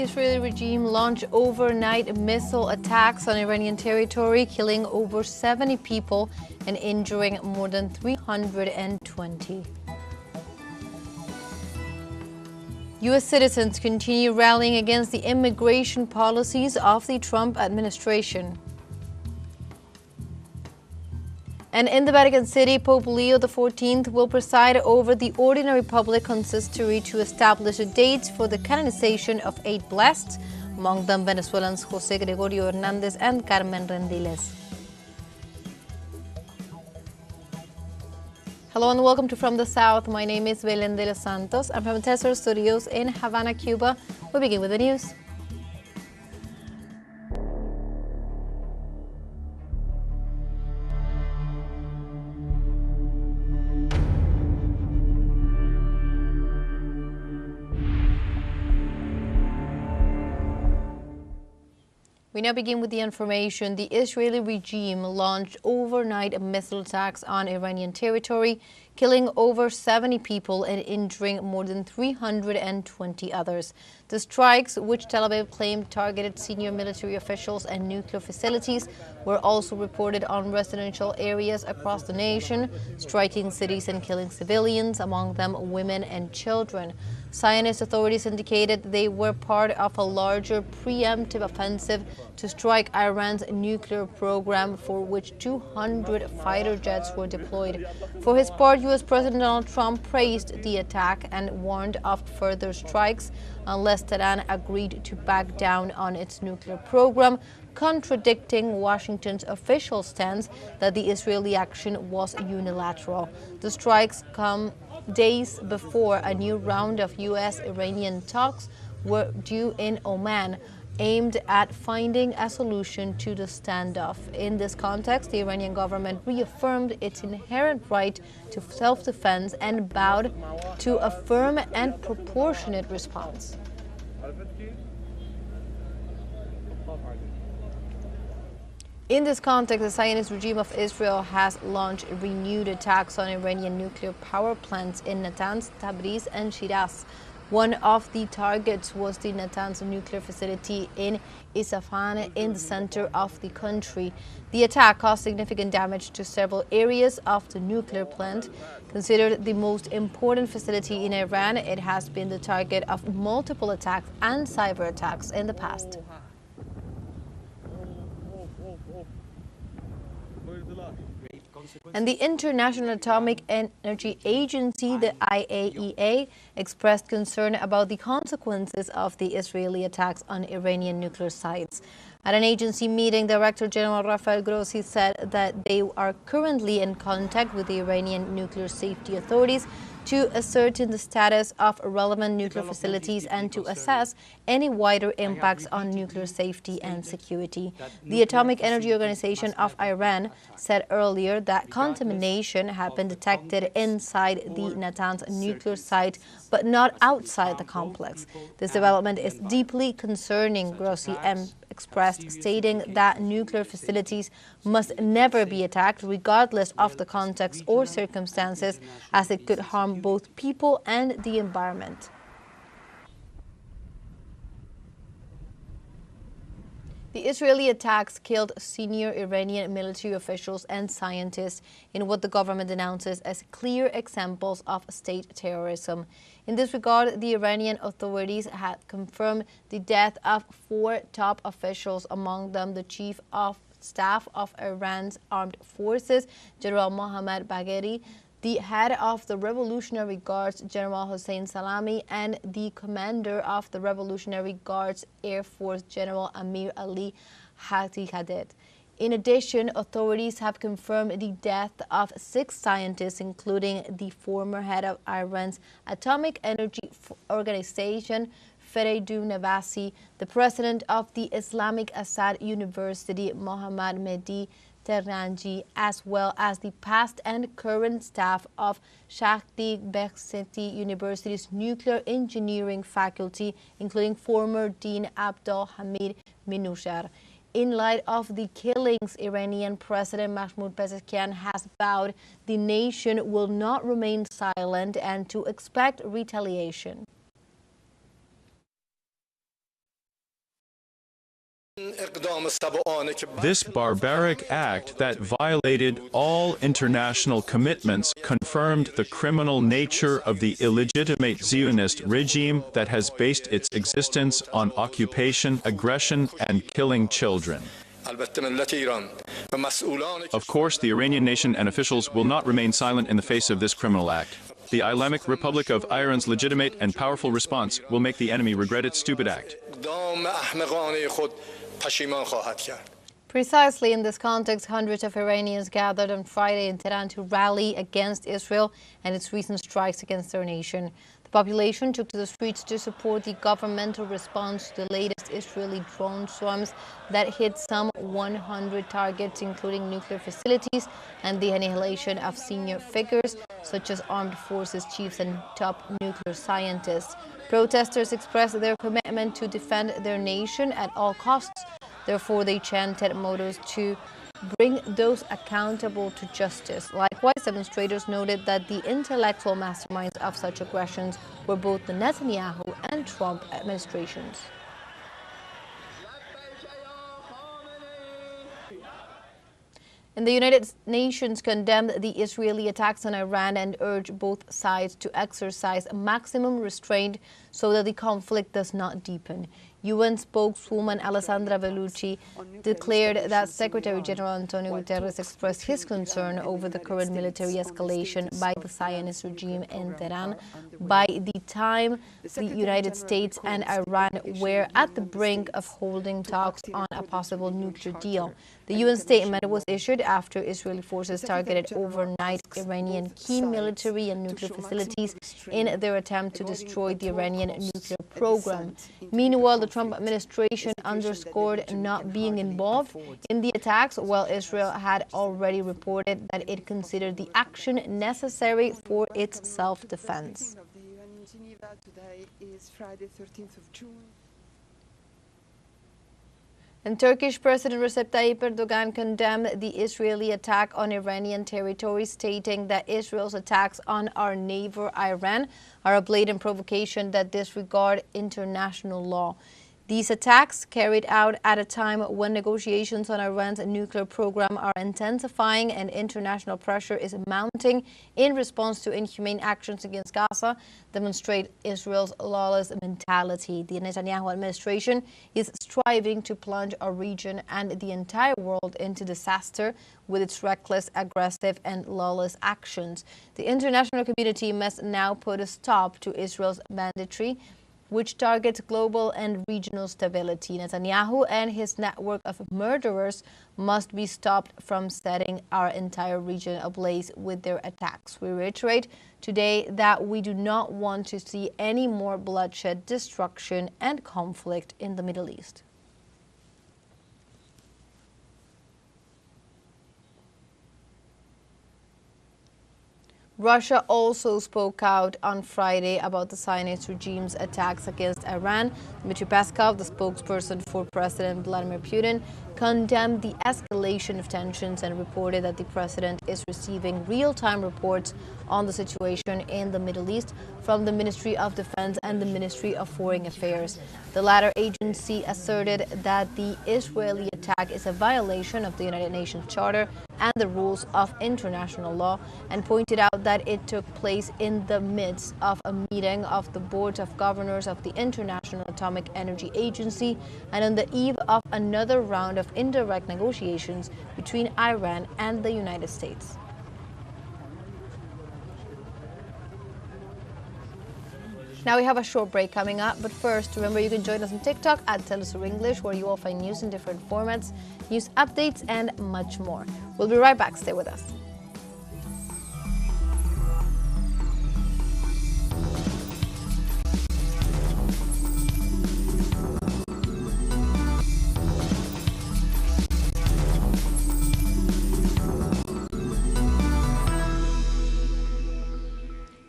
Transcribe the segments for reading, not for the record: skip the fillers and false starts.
Israeli regime launched overnight missile attacks on Iranian territory, killing over 70 people and injuring more than 320. U.S. citizens continue rallying against the immigration policies of the Trump administration. And in the Vatican City, Pope Leo XIV will preside over the ordinary public consistory to establish the dates for the canonization of 8 blessed, among them Venezuelans José Gregorio Hernández and Carmen Rendiles. Hello and welcome to From the South. My name is Belén de los Santos. I'm from teleSUR Studios in Havana, Cuba. We begin with the news. We now begin with the information. The Israeli regime launched overnight missile attacks on Iranian territory, killing over 70 people and injuring more than 320 others. The strikes, which Tel Aviv claimed targeted senior military officials and nuclear facilities, were also reported on residential areas across the nation, striking cities and killing civilians, among them women and children. Zionist authorities indicated they were part of a larger preemptive offensive to strike Iran's nuclear program, for which 200 fighter jets were deployed. For his part, U.S. President Donald Trump praised the attack and warned of further strikes unless Tehran agreed to back down on its nuclear program, contradicting Washington's official stance that the Israeli action was unilateral. The strikes come days before a new round of U.S.-Iranian talks were due in Oman, aimed at finding a solution to the standoff. In this context, the Iranian government reaffirmed its inherent right to self-defense and vowed to a firm and proportionate response. In this context, the Zionist regime of Israel has launched renewed attacks on Iranian nuclear power plants in Natanz, Tabriz, and Shiraz. One of the targets was the Natanz nuclear facility in Isfahan in the center of the country. The attack caused significant damage to several areas of the nuclear plant. Considered the most important facility in Iran, it has been the target of multiple attacks and cyber attacks in the past. And the International Atomic Energy Agency, the IAEA, expressed concern about the consequences of the Israeli attacks on Iranian nuclear sites. At an agency meeting, Director General Rafael Grossi said that they are currently in contact with the Iranian nuclear safety authorities to ascertain the status of relevant nuclear facilities and to assess any wider impacts on nuclear safety and security. The Atomic Energy Organization of Iran said earlier that contamination had been detected inside the Natanz nuclear site, but not outside the complex. This development is deeply concerning, Grossi expressed, stating that nuclear facilities must never be attacked, regardless of the context or circumstances, as it could harm both people and the environment. The Israeli attacks killed senior Iranian military officials and scientists in what the government denounces as clear examples of state terrorism. In this regard, the Iranian authorities had confirmed the death of 4 top officials, among them the chief of staff of Iran's armed forces, General Mohammad Bagheri, the head of the Revolutionary Guards, General Hossein Salami, and the commander of the Revolutionary Guards Air Force, General Amir Ali Hatihadeh. In addition, authorities have confirmed the death of 6 scientists, including the former head of Iran's Atomic Energy Organization, Feridun Navasi, the president of the Islamic Assad University, Mohammad Mehdi Tehranji, as well as the past and current staff of Shahdi Behzti University's Nuclear Engineering Faculty, including former Dean Abdul Hamid Minouchar. In light of the killings, Iranian President Mahmoud Pezeshkian has vowed the nation will not remain silent and to expect retaliation. This barbaric act that violated all international commitments confirmed the criminal nature of the illegitimate Zionist regime that has based its existence on occupation, aggression, and killing children. Of course, the Iranian nation and officials will not remain silent in the face of this criminal act. The Islamic Republic of Iran's legitimate and powerful response will make the enemy regret its stupid act. Precisely in this context, hundreds of Iranians gathered on Friday in Tehran to rally against Israel and its recent strikes against their nation. The population took to the streets to support the governmental response to the latest Israeli drone swarms that hit some 100 targets, including nuclear facilities, and the annihilation of senior figures such as armed forces chiefs and top nuclear scientists. Protesters expressed their commitment to defend their nation at all costs. Therefore, they chanted mottos to bring those accountable to justice. Likewise, demonstrators noted that the intellectual masterminds of such aggressions were both the Netanyahu and Trump administrations. And the United Nations condemned the Israeli attacks on Iran and urged both sides to exercise maximum restraint so that the conflict does not deepen. UN spokeswoman Alessandra Vellucci declared that Secretary General Antonio Guterres expressed his concern over the current military escalation by the Zionist regime in Tehran. By the time the United States and Iran were at the brink of holding talks on a possible nuclear deal. The UN statement was issued after Israeli forces targeted overnight Iranian key military and nuclear facilities in their attempt to destroy the Iranian nuclear program. Meanwhile, the Trump administration underscored not being involved in the attacks, while Israel had already reported that it considered the action necessary for its self-defense. Today is Friday, 13th of June. And Turkish President Recep Tayyip Erdogan condemned the Israeli attack on Iranian territory, stating that Israel's attacks on our neighbor Iran are a blatant provocation that disregard international law. These attacks, carried out at a time when negotiations on Iran's nuclear program are intensifying and international pressure is mounting in response to inhumane actions against Gaza, demonstrate Israel's lawless mentality. The Netanyahu administration is striving to plunge our region and the entire world into disaster with its reckless, aggressive, and lawless actions. The international community must now put a stop to Israel's banditry, which targets global and regional stability. Netanyahu and his network of murderers must be stopped from setting our entire region ablaze with their attacks. We reiterate today that we do not want to see any more bloodshed, destruction, and conflict in the Middle East. Russia also spoke out on Friday about the Zionist regime's attacks against Iran. Dmitry Peskov, the spokesperson for President Vladimir Putin, condemned the escalation of tensions and reported that the president is receiving real-time reports on the situation in the Middle East from the Ministry of Defense and the Ministry of Foreign Affairs. The latter agency asserted that the Israeli attack is a violation of the United Nations Charter and the rules of international law, and pointed out that it took place in the midst of a meeting of the boards of governors of the International Atomic Energy Agency and on the eve of another round of indirect negotiations between Iran and the United States. Now we have a short break coming up, but first, remember you can join us on TikTok at teleSUR English, where you will find news in different formats, news updates, and much more. We'll be right back. Stay with us.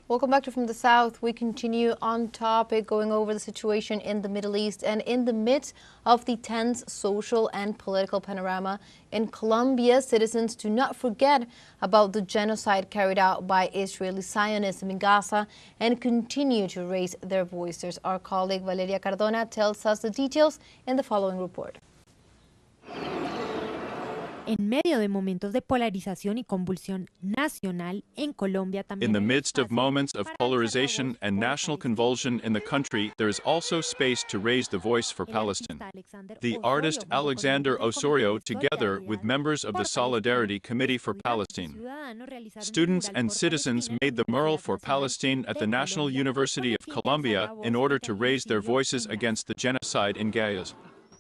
Welcome back to From the South. We continue on topic, going over the situation in the Middle East, and in the midst of the tense social and political panorama in Colombia, citizens do not forget about the genocide carried out by Israeli Zionists in Gaza and continue to raise their voices. Our colleague Valeria Cardona tells us the details in the following report. En medio de momentos de polarización y convulsión nacional, en Colombia también In the hay midst of espacio moments of para alzar la polarization voz and por national Palestina. convulsion in the country, there is also space to raise the voice for El Palestine. artista Alexander The Osorio, artist junto con Alexander miembros del Osorio, Comité de together with Solidaridad members of por the Palestina, Solidarity Committee for estudiantes y Palestine, ciudadanos realizaron un students mural and por citizens Palestina en la made the mural Universidad for Nacional Palestine at the de National Colombia, University con of el fin de alzar Columbia la voz in order contra to el raise their genocidio voices en Gaza. against the genocide in Gaza.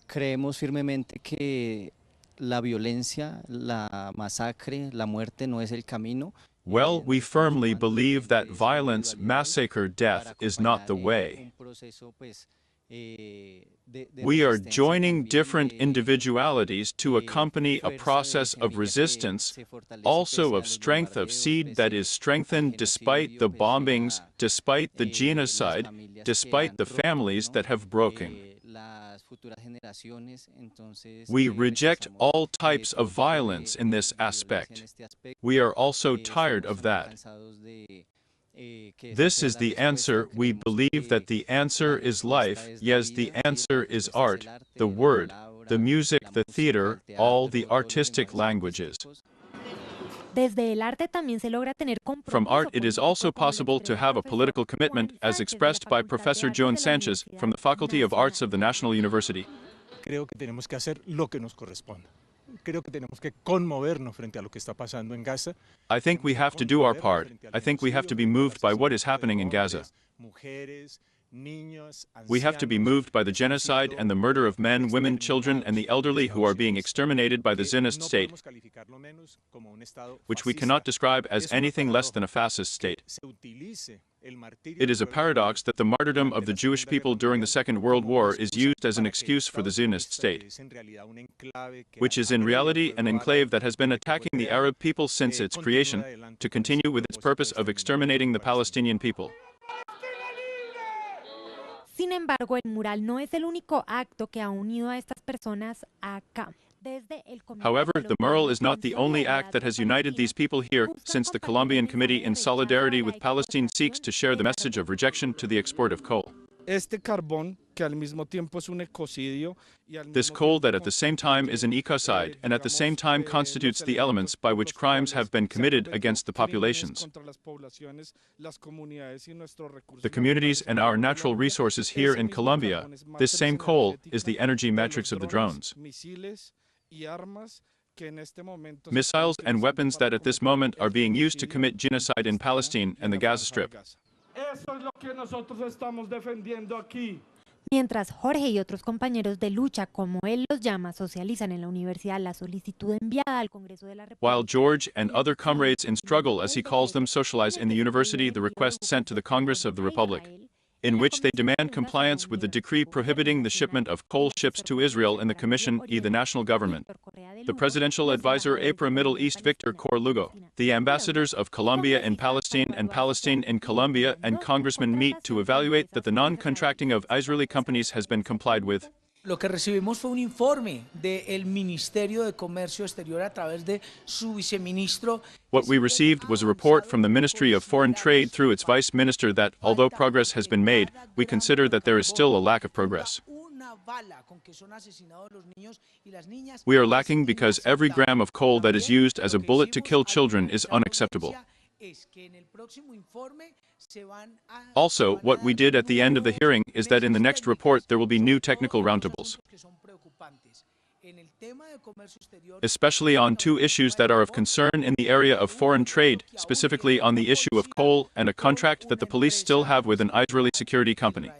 Creemos firmemente que la violencia, la masacre, la muerte no es el camino. Well, we firmly believe that violence, massacre, death is not the way. We are joining different individualities to accompany a process of resistance, also of strength of seed that is strengthened despite the bombings, despite the genocide, despite the families that have broken. We reject all types of violence in this aspect. We are also tired of that. This is the answer. We believe that the answer is life. Yes, the answer is art, the word, the music, the theater, all the artistic languages. Desde el arte también se logra tener From compromiso art, it is político, also como lo possible to expresa have a profesor political commitment, Juan as Sánchez de la expressed by Facultad de Professor Artes Joan de la Sanchez from the Universidad Faculty of Arts of the Nacional. National University. Creo que tenemos que hacer lo que nos corresponde. Creo que tenemos que conmovernos frente a lo que está pasando en Gaza. I think we have to do our part. I think we have to be moved by what is happening in Gaza. We have to be moved by the genocide and the murder of men, women, children, and the elderly who are being exterminated by the Zionist state, which we cannot describe as anything less than a fascist state. It is a paradox that the martyrdom of the Jewish people during the Second World War is used as an excuse for the Zionist state, which is in reality an enclave that has been attacking the Arab people since its creation, to continue with its purpose of exterminating the Palestinian people. Sin embargo, el mural no es el único acto que ha unido a estas personas acá. However, the mural is not the only act that has united these people here, since the Colombian Committee in Solidarity with Palestine seeks to share the message of rejection to the export of coal. This coal that at the same time is an ecocide and at the same time constitutes the elements by which crimes have been committed against the populations, the communities and our natural resources here in Colombia. This same coal is the energy matrix of the drones, missiles and weapons that at this moment are being used to commit genocide in Palestine and the Gaza Strip. Mientras Jorge y otros compañeros de lucha, como él los llama, socializan en la universidad la solicitud enviada al Congreso de la República. While George and other comrades in struggle, as he calls them, socialize in the university the request sent to the Congress of the Republic, in which they demand compliance with the decree prohibiting the shipment of coal ships to Israel in the Commission y the national government, the presidential advisor APRA Middle East Victor Cor Lugo, the ambassadors of Colombia in Palestine and Palestine in Colombia, and congressmen meet to evaluate that the non-contracting of Israeli companies has been complied with. Lo que recibimos fue un informe del Ministerio de Comercio Exterior a través de su viceministro. What we received was a report from the Ministry of Foreign Trade through its vice minister that, although progress has been made, we consider that there is still a lack of progress. We are lacking because every gram of coal that is used as a bullet to kill children is unacceptable. Also, what we did at the end of the hearing is that in the next report there will be new technical roundtables, especially on two issues that are of concern in the area of foreign trade, specifically on the issue of coal and a contract that the police still have with an Israeli security company.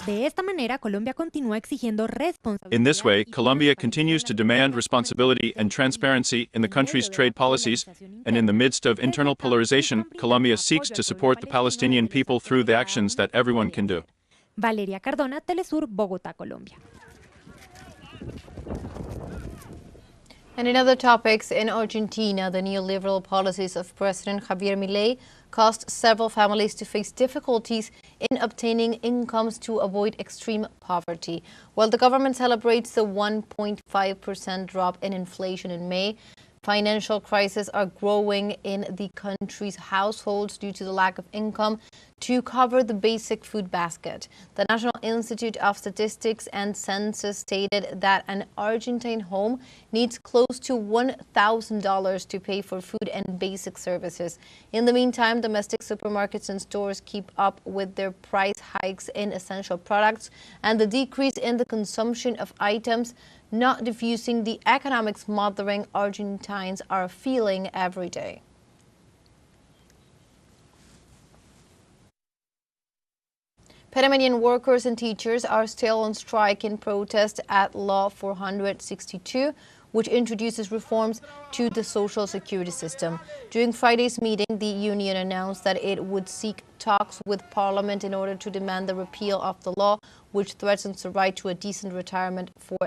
De esta manera, Colombia continúa exigiendo responsabilidad. In this way, Colombia continues to demand responsibility and transparency in the country's trade policies, and in the midst of internal polarization, Colombia seeks to support the Palestinian people through the actions that everyone can do. Valeria Cardona, TeleSUR, Bogotá, Colombia. And in other topics, in Argentina, the neoliberal policies of President Javier Milei caused several families to face difficulties in obtaining incomes to avoid extreme poverty. While the government celebrates the 1.5% drop in inflation in May, Financial crises are growing in the country's households due to the lack of income to cover the basic food basket. The National Institute of Statistics and Census stated that an Argentine home needs close to $1,000 to pay for food and basic services. In the meantime, domestic supermarkets and stores keep up with their price hikes in essential products and the decrease in the consumption of items, not diffusing the economic smothering Argentines are feeling every day. Panamanian workers and teachers are still on strike in protest at Law 462, which introduces reforms to the social security system. During Friday's meeting, the union announced that it would seek talks with Parliament in order to demand the repeal of the law, which threatens the right to a decent retirement for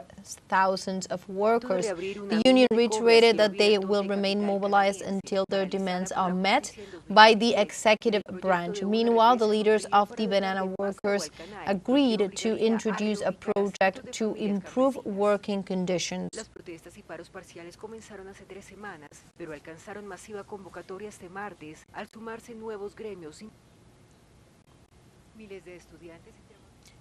thousands of workers. The union reiterated that they will remain mobilized until their demands are met by the executive branch. Meanwhile, the leaders of the banana workers agreed to introduce a project to improve working conditions. Las protestas y paros parciales comenzaron hace 3 semanas, pero alcanzaron masiva convocatoria este martes al sumarse nuevos gremios. Miles de estudiantes.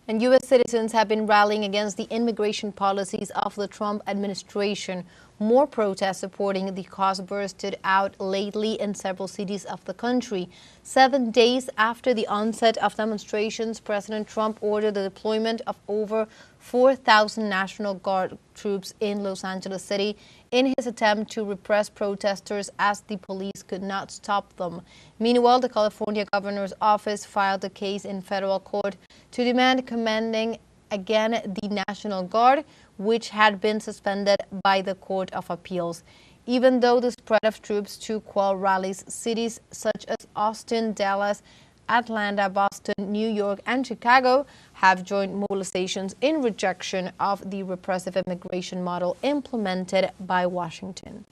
And U.S. citizens have been rallying against the immigration policies of the Trump administration. More protests supporting the cause bursted out lately in several cities of the country. 7 days after the onset of demonstrations, President Trump ordered the deployment of over 4,000 National Guard troops in Los Angeles City in his attempt to repress protesters as the police could not stop them. Meanwhile, the California governor's office filed a case in federal court to demand commanding again the National Guard, which had been suspended by the Court of Appeals. Even though the spread of troops to quell rallies, cities such as Austin, Dallas, Atlanta, Boston, New York, and Chicago have joined mobilizations in rejection of the repressive immigration model implemented by Washington.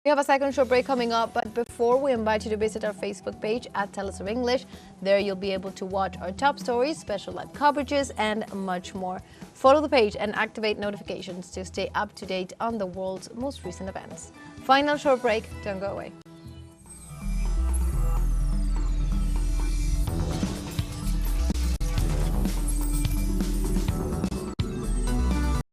We have a second short break coming up, but before we invite you to visit our Facebook page at teleSUR English. There you'll be able to watch our top stories, special live coverages, and much more. Follow the page and activate notifications to stay up to date on the world's most recent events. Final short break, don't go away.